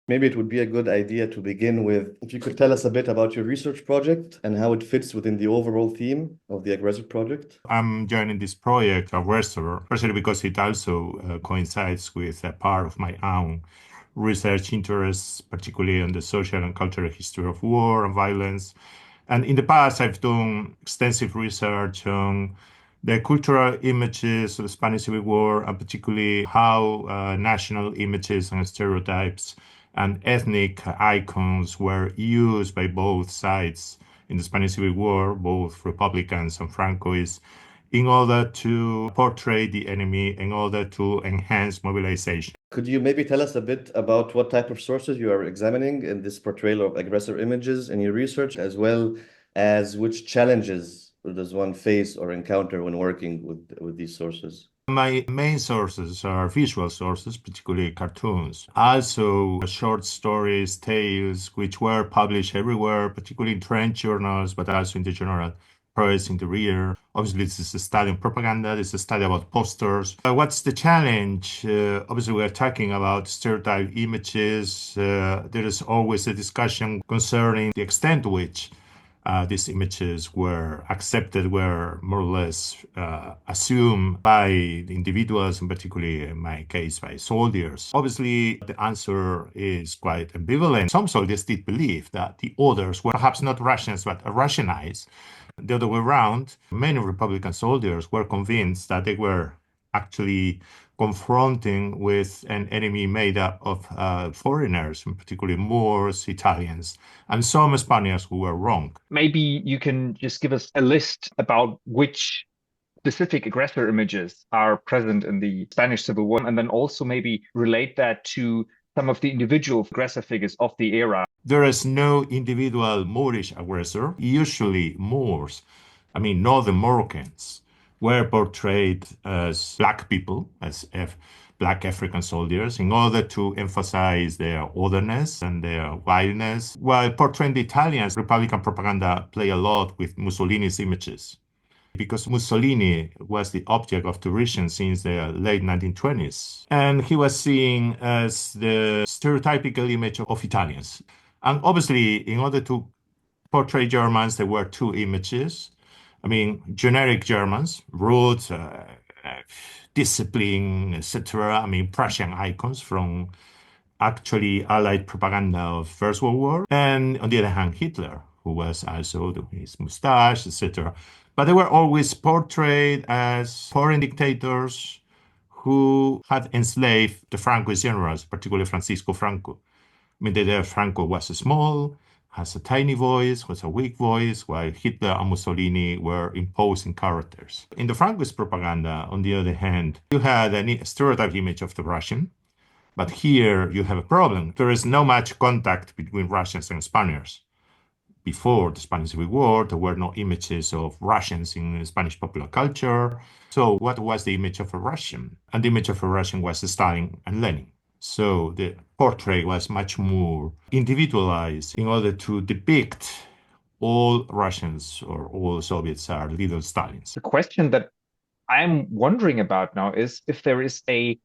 Maybe it would be a good idea to begin with if you could tell us a bit about your research project and how it fits within the overall theme of the Aggressor project. I'm joining this project, Aggressor, partially because it also coincides with a part of my own research interests, particularly on the social and cultural history of war and violence. And in the past, I've done extensive research on the cultural images of the Spanish Civil War, and particularly how national images and stereotypes and ethnic icons were used by both sides in the Spanish Civil War, both Republicans and Francoists, in order to portray the enemy, in order to enhance mobilization. Could you maybe tell us a bit about what type of sources you are examining in this portrayal of aggressor images in your research, as well as which challenges does one face or encounter when working with these sources? My main sources are visual sources, particularly cartoons. Also, short stories, tales, which were published everywhere, particularly in trade journals, but also in the general press in the rear. Obviously, this is a study in propaganda. This is a study about posters. What's the challenge? Obviously, we're talking about stereotype images. There is always a discussion concerning the extent to which these images were accepted, were more or less assumed by the individuals, and particularly in my case by soldiers. Obviously, the answer is quite ambivalent. Some soldiers did believe that the orders were perhaps not Russians, but Russianized. The other way around, many Republican soldiers were convinced that they were actually confronting with an enemy made up of foreigners, particularly Moors, Italians, and some Spaniards who were wrong. Maybe you can just give us a list about which specific aggressor images are present in the Spanish Civil War, and then also maybe relate that to some of the individual aggressor figures of the era. There is no individual Moorish aggressor. Usually Moors, Norther Moroccans, were portrayed as black people, as black African soldiers, in order to emphasize their otherness and their wildness, while portraying the Italians. Republican propaganda play a lot with Mussolini's images, because Mussolini was the object of derision since the late 1920s. And he was seen as the stereotypical image of Italians. And obviously, in order to portray Germans, there were two images. Generic Germans, rude, discipline, etc. Prussian icons from actually Allied propaganda of First World War. And on the other hand, Hitler, who was also his mustache, etc. But they were always portrayed as foreign dictators who had enslaved the Francoist generals, particularly Francisco Franco. Franco was small, has a tiny voice, was a weak voice, while Hitler and Mussolini were imposing characters. In the Francoist propaganda, on the other hand, you had a stereotype image of the Russian, but here you have a problem. There is no much contact between Russians and Spaniards. Before the Spanish Civil War, there were no images of Russians in Spanish popular culture. So what was the image of a Russian? And the image of a Russian was Stalin and Lenin. So the portrait was much more individualized in order to depict all Russians or all Soviets are little Stalins. The question that I'm wondering about now is if there is a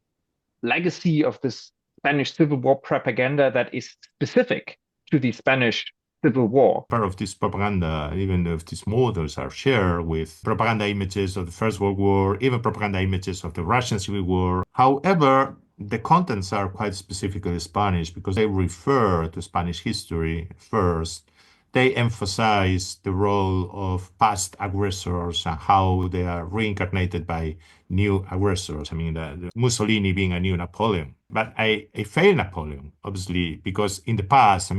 legacy of this Spanish Civil War propaganda that is specific to the Spanish Civil War. Part of this propaganda, even if these models are shared with propaganda images of the First World War, even propaganda images of the Russian Civil War. However, the contents are quite specifically Spanish because they refer to Spanish history first. They emphasize the role of past aggressors and how they are reincarnated by new aggressors. The Mussolini being a new Napoleon, but a failed Napoleon, obviously, because in the past,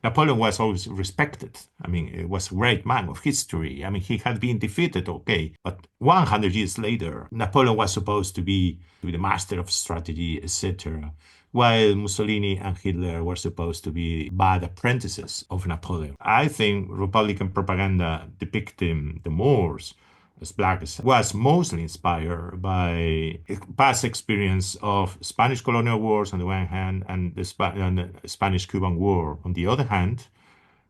Napoleon was always respected. It was a great man of history. He had been defeated, okay, but 100 years later, Napoleon was supposed to be the master of strategy, etc., while Mussolini and Hitler were supposed to be bad apprentices of Napoleon. I think Republican propaganda depicting the Moors as black was mostly inspired by past experience of Spanish colonial wars on the one hand and the Spanish-Cuban War on the other hand,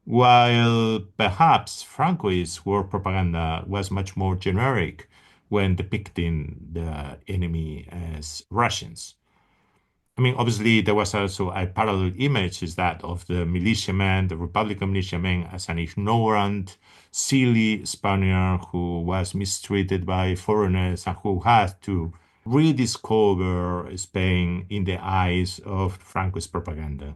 while perhaps Francoist war propaganda was much more generic when depicting the enemy as Russians. I mean, obviously, there was also a parallel image, is that of the militiaman, the Republican militiaman, as an ignorant, silly Spaniard who was mistreated by foreigners and who had to rediscover Spain in the eyes of Francoist propaganda.